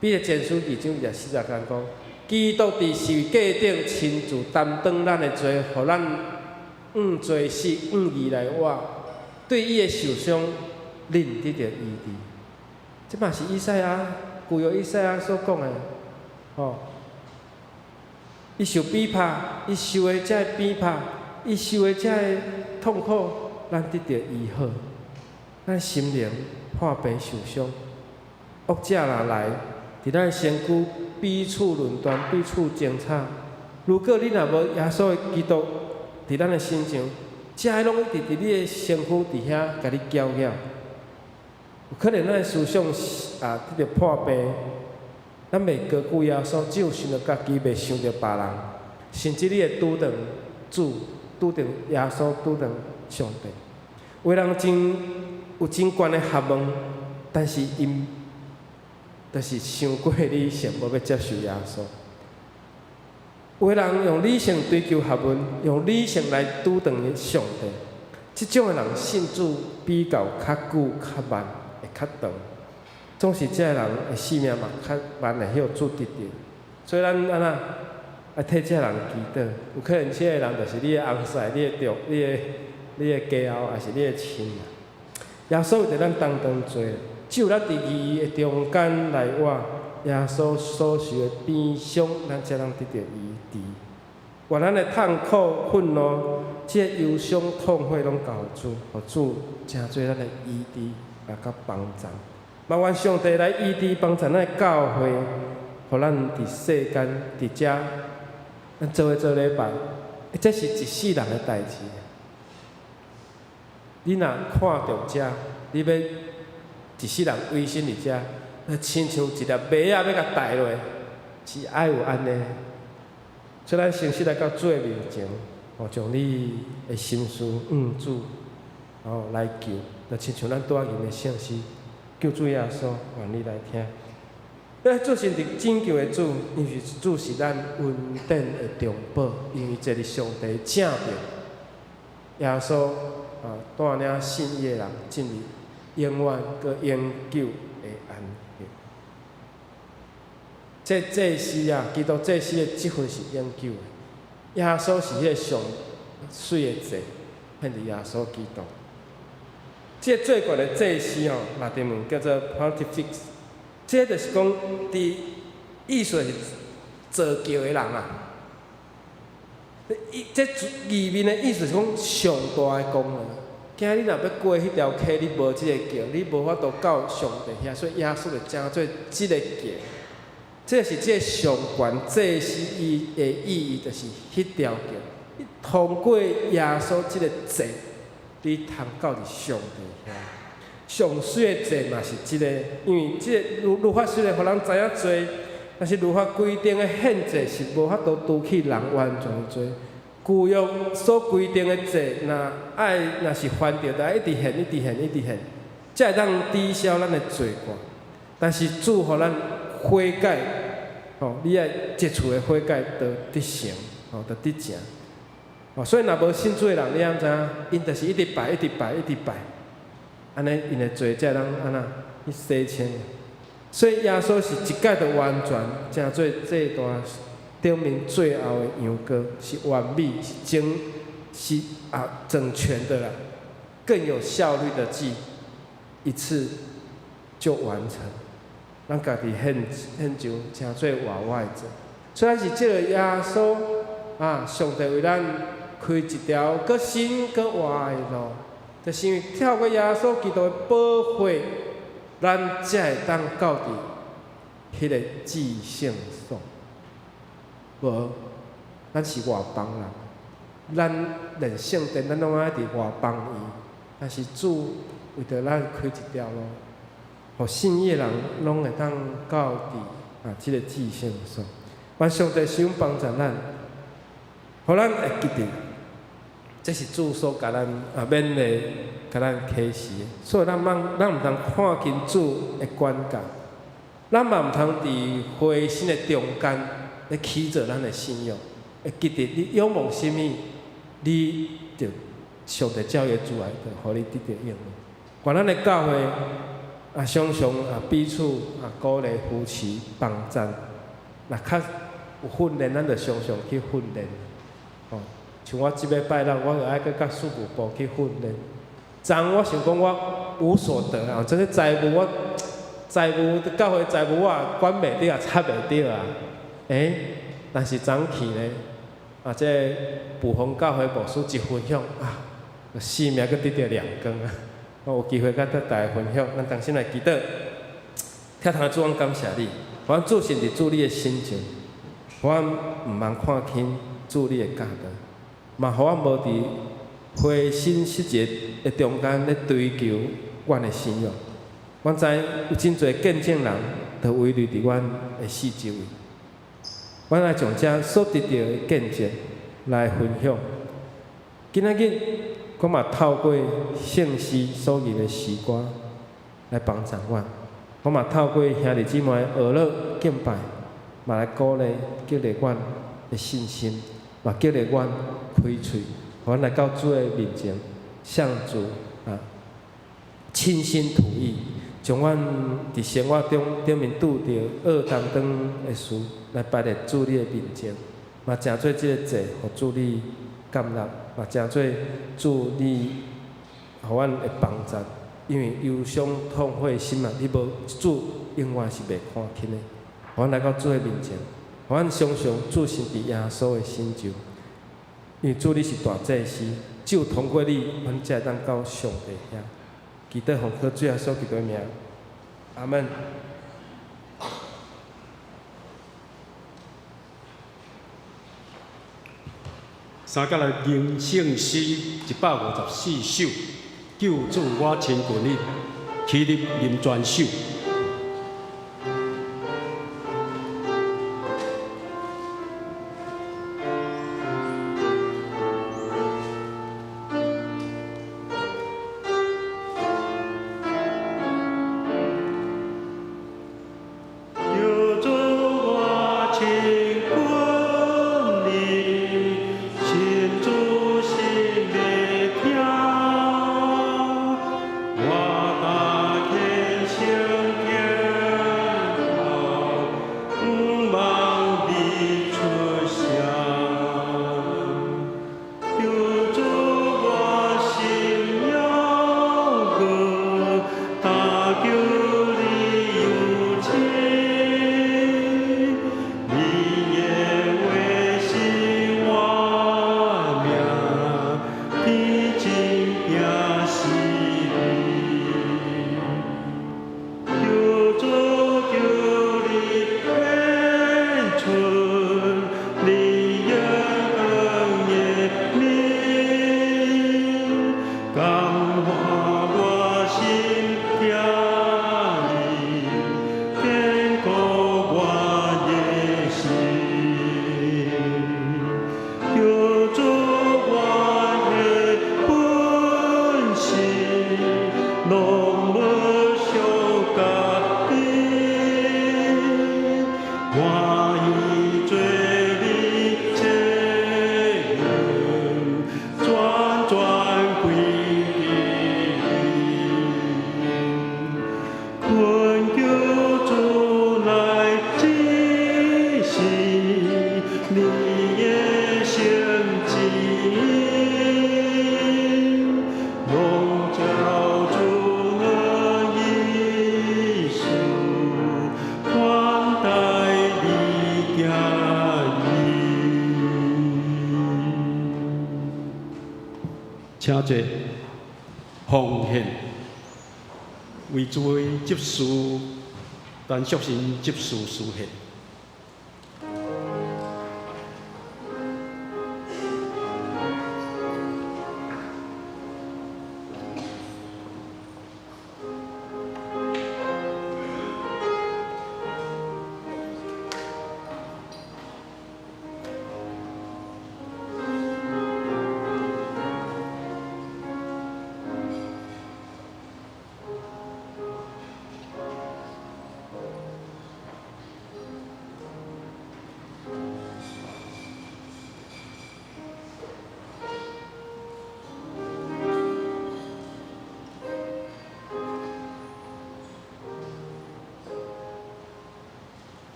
彼得前书2章40讲讲，基督伫十字架顶亲自担当咱的罪，互咱罪死、义来活，对伊的受伤，恁得到医治。这嘛是以赛亚旧约以赛亚所讲的，伊受逼迫，伊受的遮逼迫，伊受的遮痛苦，咱得到医好。咱心灵破病受伤，恶者若来，伫咱身躯彼此论断，彼此争吵。如果你若无耶稣的基督伫咱的身上，遮拢一直伫你的身躯伫遐甲你搅扰，有可能咱的思想得到破病。咱袂高举耶稣，只有想到家己，袂想到别人，甚至你会拄着主、拄着耶稣、拄着上帝。有人有真悬的学问，但是因就是想过理性，无要接受耶稣。有的人用理性追求学问，用理性来拄着上帝。即种的人信主比较较久、较慢，会较长。总是这人的性命嘛较慢会晓主得到，所以咱要替这人祈祷。有可能这个人就是你的翁婿、你的家后，还是你的亲人。耶稣会伫咱当中做，只有咱伫伊的中间来活，耶稣所受的鞭伤，咱才能得到医治。原咱的痛苦、愤怒，这忧伤、痛悔拢交主，互主真做咱的医治，也甲帮助。麻烦上帝来医治帮助咱的教会，互咱伫世间伫遮，咱做礼拜，这是一世人的代志。你若看到遮，你要一世人委身伫遮，那亲像一粒麦仔要甲带落，是爱有安尼。所以咱诚实来到主的面前，将你的心事主，来求，就亲像咱拄仔念的圣诗。求主耶稣，愿你来听。主神是拯救的主，因为主是咱稳定的中保，因为这是上帝正面。耶稣带领信伊的人进入永远搁永久的安息。这时基督这时的积分是永久的。耶稣是迄个上水的祭，献伫耶稣基督。这最悬的祭司拉丁文叫做 Pontifex， 这就是讲，意思是造教的人这字面的意思是讲上大的功能。今日若要过迄条溪，你无即个桥，你无法度到上帝遐，所以耶稣就正做即个桥。这是这上悬祭司伊的意义，就是迄条桥。你通过耶稣即个祭，你通到伫上帝遐。上水的祭嘛是即个，因为即个律法虽然互人知影做，但是律法规定的献祭是无法度拄起人完全的做。旧约所规定的祭，若是犯着，就一直献，一直献，一直献，才会当抵消咱的罪过。但是主互咱悔改，你爱接触的悔改，就得成，就得成。所以若无信主的人，你安知影？因就是一直拜，一直拜，一直拜，安尼因的罪才能去洗清。所以耶稣是一届就完全，正做这段顶面最后的羊羔，是完美，是整全的啦，更有效率的祭，一次就完成。咱家己献上，正做活的者。虽然是这个耶稣上帝为咱开一条搁新搁活的路，就是因为透过耶稣基督的保护，咱才会当到伫迄个至圣所。无，咱是外邦人，咱连圣殿咱拢爱伫外邦院，但是主为着咱开一条路，互信伊的人拢会当到伫即个至圣所。愿上帝想帮助咱，互咱会记得，这是主所甲咱免的，甲咱启示的。所以咱毋通看轻主的管教，咱嘛毋通伫灰心的中间咧起做咱的信仰。会记得你仰望什么，你就上帝照的主来，就互你得到应允。愿咱的教会常常彼此鼓励扶持帮赞。若较有训练，咱就常常去训练。像我即礼拜六，我就爱去甲事务部去训练。昨我想讲我无所得啊，这个财务教会财务我管袂着，插袂着啊。但是昨去咧，这部分教会牧师一分享性命佫得着亮光啊！我有机会甲大家分享，咱同心来祈祷，听他主，阮感谢你，阮主是伫主你的心情，阮毋茫看轻主你的教导，嘛，互我无伫灰心失节的中间咧追求阮的信仰。阮知有真侪见证人，都围绕伫阮的四周围。阮来从遮所得到的见证来分享。今仔日，我嘛透过圣诗所念的诗歌来帮助阮。我嘛透过兄弟姊妹学乐敬拜，嘛来鼓励激励阮的信心，嘛激励阮开喙，互阮来到主的面前，向主倾心吐意，将阮伫生活中顶面拄着恶当当的事，来摆伫主你的面前，嘛诚做即个祭，互主你感纳，嘛诚做主你互阮的帮助。因为忧伤痛悔心你无主永远是袂看轻的。互阮来到主的面前，互阮相信主是伫耶稣的心中。因为主你是大祭司，只有通过你，阮才会当到上帝遐。祈祷奉靠主耶稣基督的名，阿门。三甲来吟圣诗154首，救主我千军力，起立吟全首。请坐，奉献。为诸位执事，但属神执事书献。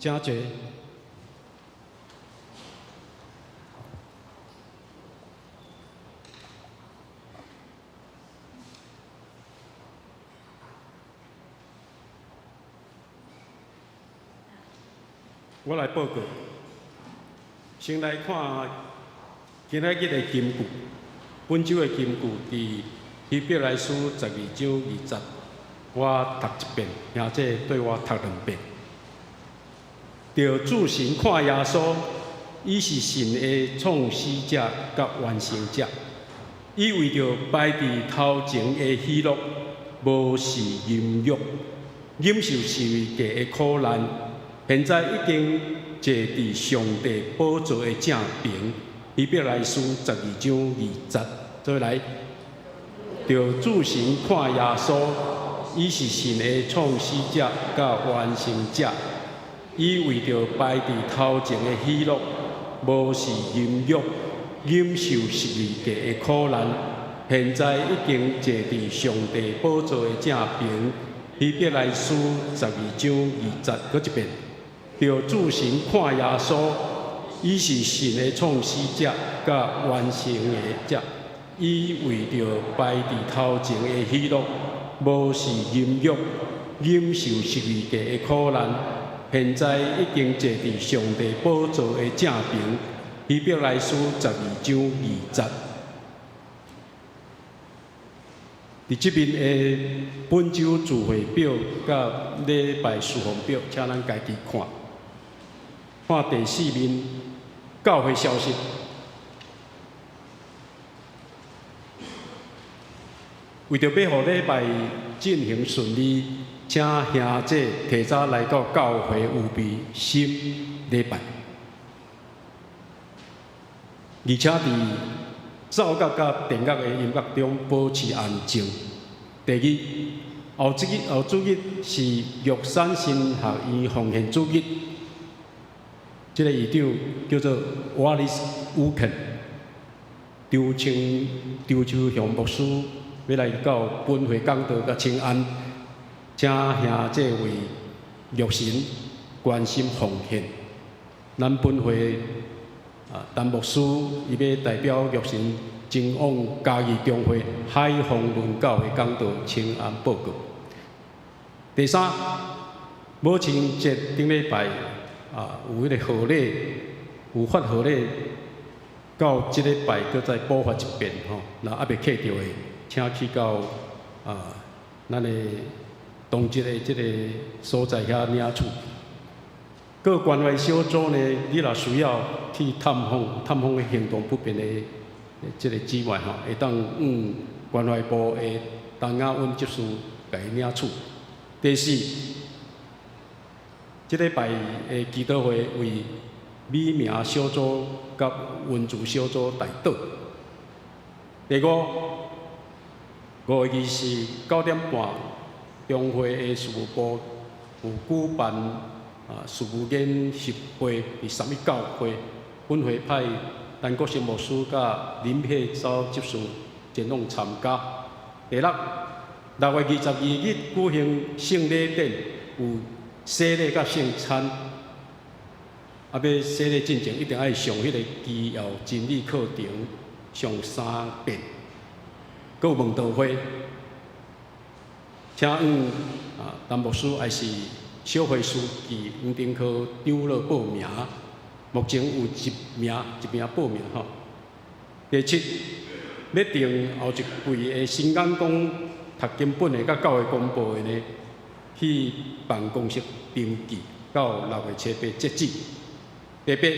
真济。我来报告，先来看今仔日的金句。本周的金句伫希伯来书12章20，我读一遍，并且对我读2遍。着主神看耶稣，伊是神的创始者甲完成者。伊为着摆伫头前的喜乐，无视淫欲，忍受受价的苦难，现在已经坐伫上帝宝座的正边。希伯来书12章20，再来。着主神看耶稣，伊是神的创始者甲完成者。伊为着摆伫头前的喜乐，无视淫欲，忍受十字架的苦难，现在已经坐伫上帝宝座的正边。希伯来书12章20，搁一遍。着主神看耶稣，伊是神的创始者甲完成的者。伊为着摆伫头前的喜乐，无视淫欲，忍受十字架的苦难。现在已经坐伫上帝宝座的正边。希伯来书12章20。伫即边的本周聚会表甲礼拜事奉表，请咱家己看。看第4面，教会消息。为着要互礼拜进行顺利，请兄姐提早来到教会预备新礼拜，而且伫奏乐甲电乐的音乐中保持安静。第二，后主日是玉山神学院奉献主日，这个院长叫做 Wallace Woken。周秋祥牧师要来到本会讲道甲请安，请兄弟为玉神关心奉献。咱本会陈牧师伊要代表玉神前往嘉义中会海丰论教的讲道请安报告。第三，母亲节顶礼拜有迄个贺礼，有发贺礼。到即礼拜，搁再补发一遍吼，若还袂客着的，请去到咱的同志的即个所在遐领取。各关怀小组呢，你若需要去探访的行动不便的即个之外吼，会当关怀部的陈雅文执事甲伊领取。第四，即礼拜的祈祷会为美名小组甲文字小组代祷。第5月是9点半，中会的事务部有举办事务研习会第31届会，本会派陈国成牧师甲林佩昭执事前往参加。第6月22日举行圣礼典，有洗礼甲圣餐。要洗礼进前，一定爱上迄个基要真理课程，上3遍。搁有问道会，请陈牧师还是小会书记黄丁科张乐报名，目前有一名报名吼。第7，要定后一季的新港公读经本的甲教会公布的呢，去办公室登记，到6月7日截止。第8，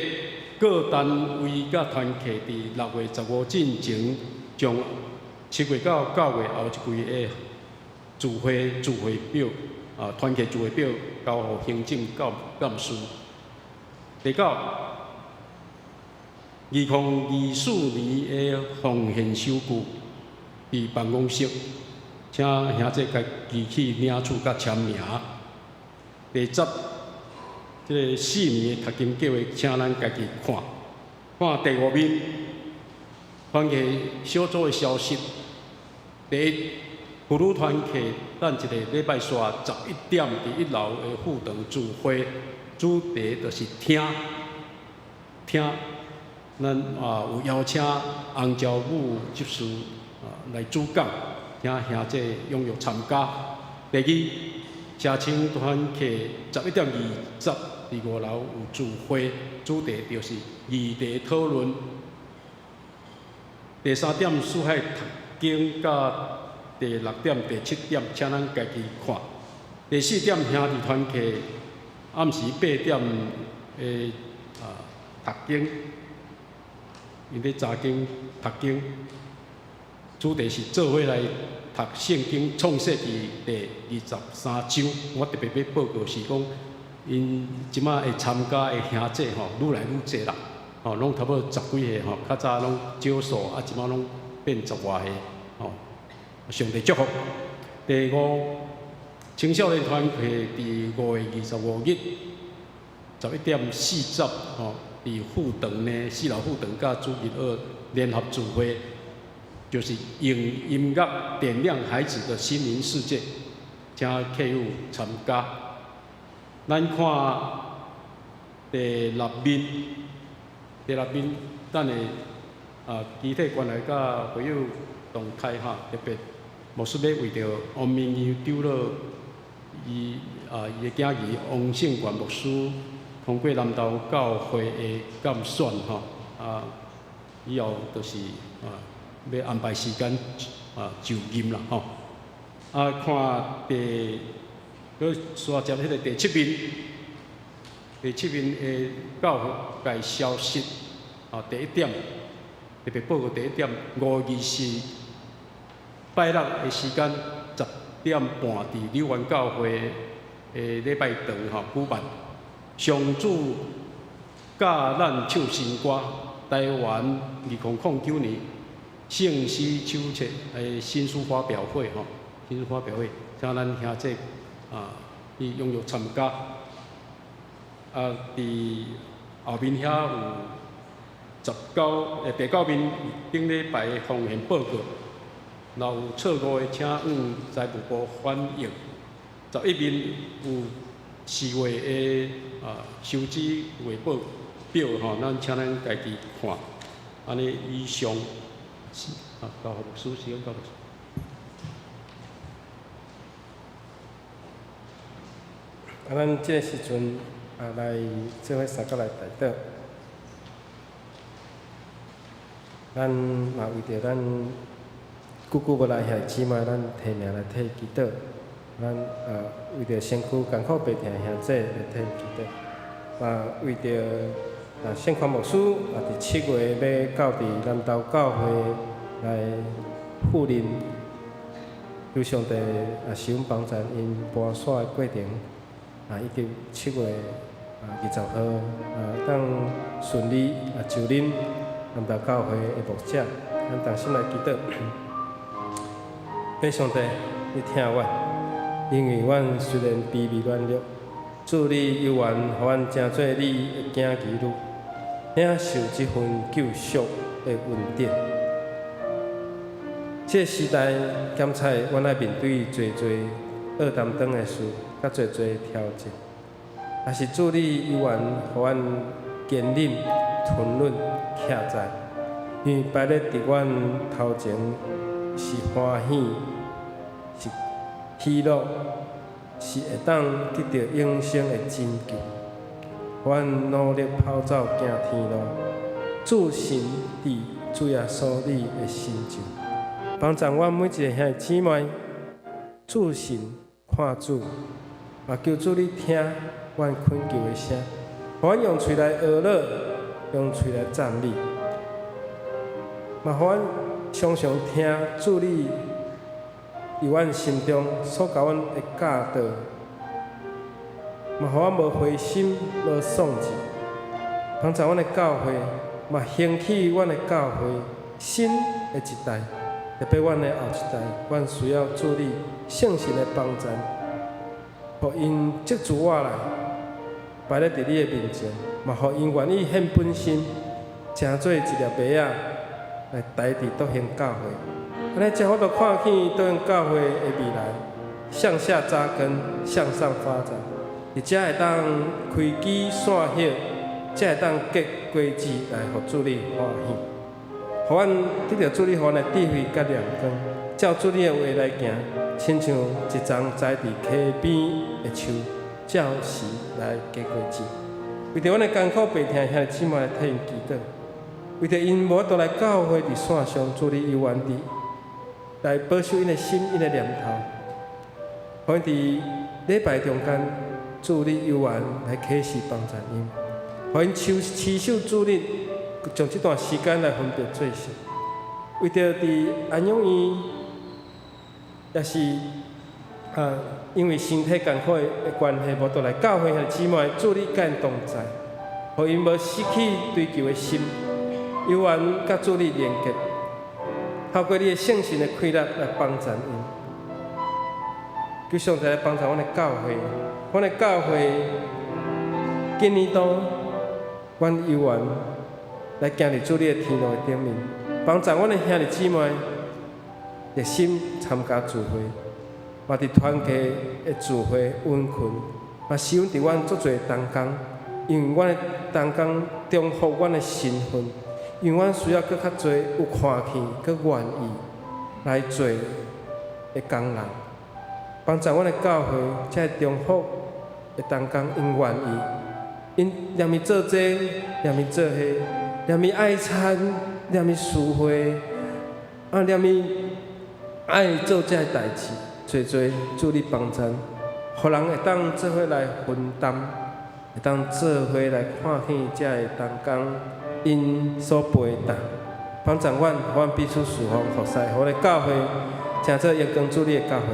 各单位甲团契伫6月15进前，将7月到9月后一季的聚会表团契聚会表交予行政干事。第9，2024年的奉献收据伫办公室，请兄弟家己去领取甲签名。第10，即个4年的读经计划，请咱家己看。看第5面，团契小组的消息。第1，妇女团契，咱一个礼拜三11点伫1楼的副堂聚会，主题就是听。咱有邀请洪昭武执事来主讲，请兄弟踊跃参加。第2，社青团契11点20。伫5楼有聚会，主题就是议题讨论。第3点，书海读经，甲第6点、第7点，请咱家己看。第4点，兄弟团契暗时8点的读经，因咧查经读经，主题是做伙来读圣经创世纪第23章。我特别要报告是讲。因即马会参加的兄弟吼，愈来愈济啦，拢差不多10几个吼，较早拢少数，即马拢变10外个吼，上帝祝福。第5，青少年团契伫5月25日11点40吼，伫副堂呢4楼副堂甲主日学联合聚会，就是用音乐点亮孩子的心灵世界，请客友参加。咱看第6面，等下集体关怀甲会友动态哈，特别牧师要为着王明义丢了伊的囝儿王胜元牧师通过南投教会的监选哈以后就是要安排时间就任啦吼。看搁刷接迄个第7面的教界消息第1点特别报告第1点，5月20日拜六的时间10点半，伫柳湾教会的礼拜堂举办上主教咱唱新歌，台湾2009年圣诗秋节的新书发表会请咱兄弟去踊跃参加。伫后面遐有地高面顶礼拜的风险报告，然后有错误的，请向财务部反映。11面有4月的收支汇报表吼，咱请咱家己看。安尼以上交互牧师时间到了。咱即个时阵来做伙三角来祷。咱嘛为着咱久久无来遐姊妹，咱提名来替祈祷。咱为着身躯艰苦白疼兄弟来替祈祷。为着圣款牧师伫7月要到伫南投教会来赴任，求上帝施恩帮助因搬线的过程。以及7月20号当顺利就任南投教会的牧者，咱同心来祈祷。愿上帝，你听阮，因为阮虽然卑微软弱，主你有缘，互阮成做你的囝儿女，领受这份救赎的恩典。这个时代检测，阮爱面对侪恶担当的事。甲侪挑战，也是主你有缘，互阮坚忍、吞忍、徛在，因为摆咧伫阮头前是欢喜，是喜乐，是会当得到永生的拯救。互阮努力跑走行天路，主神伫主耶稣你的成就，帮助阮每一个兄弟姊妹，主神看主。求主你听阮恳求的声，互阮用嘴来学乐，用嘴来赞美。互阮常常听主你伫阮心中所教阮的教导，互阮无灰心，无丧志，帮助阮的教会，兴起阮的教会新的一代，特别阮的后一代，阮需要主你圣神的帮助。互因接住我来，摆咧伫你的面前，互因愿意献本身，成做一粒麦仔来代替德行教会。安尼才好度看见德行教会的未来向下扎根，向上发展。而才会当开枝散叶，才会当结果子来互主你欢喜。互阮得到主你互阮的智慧甲亮光，照主你的话来行。亲像一丛栽伫溪边的树，照时来结果子。为着阮的艰苦白疼兄弟姊妹来替因祈祷，为着因无法度来教会伫线上，主你有缘地来保守因的心、因的念头，互因伫礼拜中间，主你有缘来启示帮助因，互因持守主你，将这段时间来分别做事。为着伫安养院。也是因为身体艰苦的关系，无倒来教会兄弟姊妹，主你甲因同在，互因无失去追求的心，有缘甲主你连结，透过你的圣神的开力来帮助因。求上帝来帮助阮的教会，阮的教会今年度，阮有缘来行伫主你的天路的顶面，帮助阮的兄弟姊妹。热心参加聚会，嘛伫团契的聚会温群，嘛使阮伫阮足侪同工，因为阮的同工重复阮的身份，因为阮需要搁较侪有看见、搁愿意来做的工人，帮助阮的教会，才会重复的同工因愿意，因念伊做这，念伊做迄，念伊爱餐，念伊聚会，念伊。爱做这代志，侪主你帮助，互人会当做伙来分担，会当做伙来看见这个同工因所陪伴，帮助阮，互阮彼此侍奉服侍，互阮的教会成做荣光主你的教会，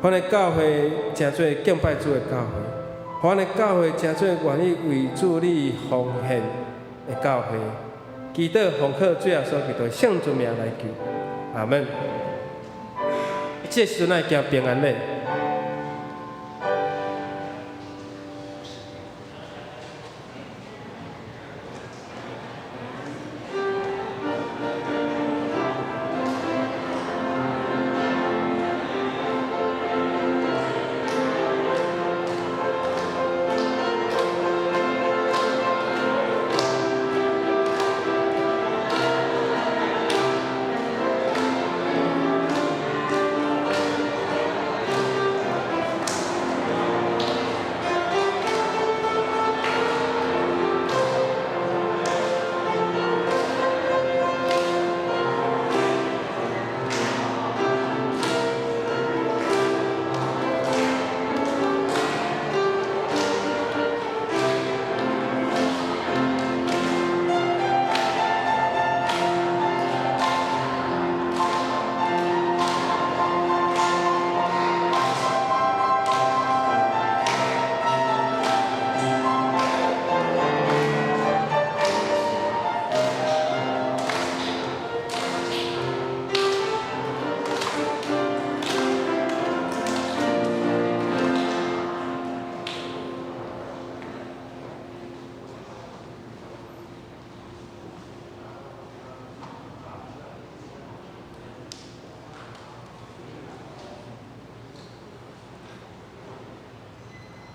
互阮的教会成做敬拜主的教会，互阮的教会成做愿意为主你奉献的教会。祈祷奉靠主耶稣基督圣主名来求，阿门。这时阵爱行平安礼。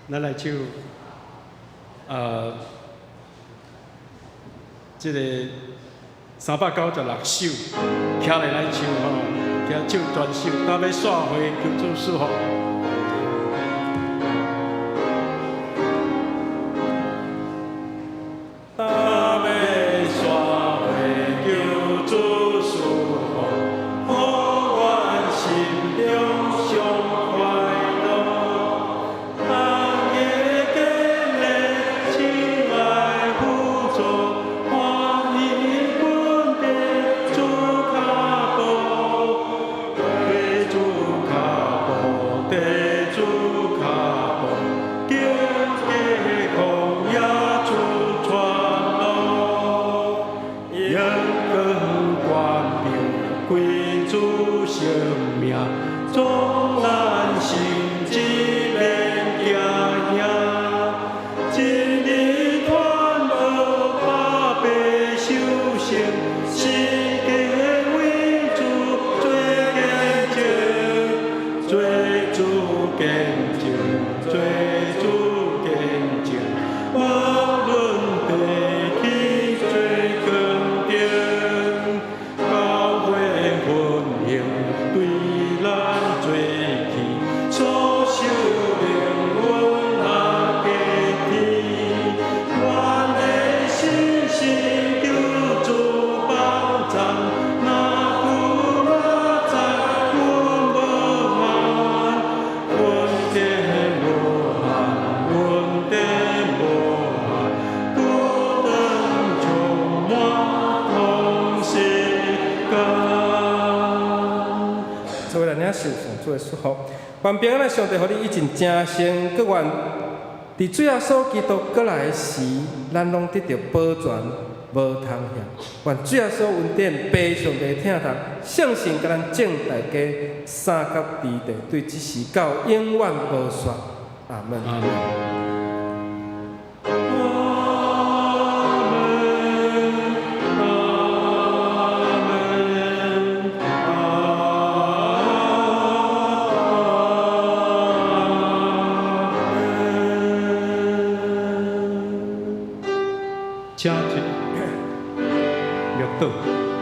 咱来唱这个396首，徛来来唱吼，徛唱全首，搭要煞回求主赐福。愿平安的上帝，互你以前正生，搁愿伫最后所基督过来时，咱拢得到保全，无通险。愿最后所恩典，被上帝听从，相信甲咱正大家三甲地地，对即时到永远无衰。阿门。阿门。家庭，绿岛。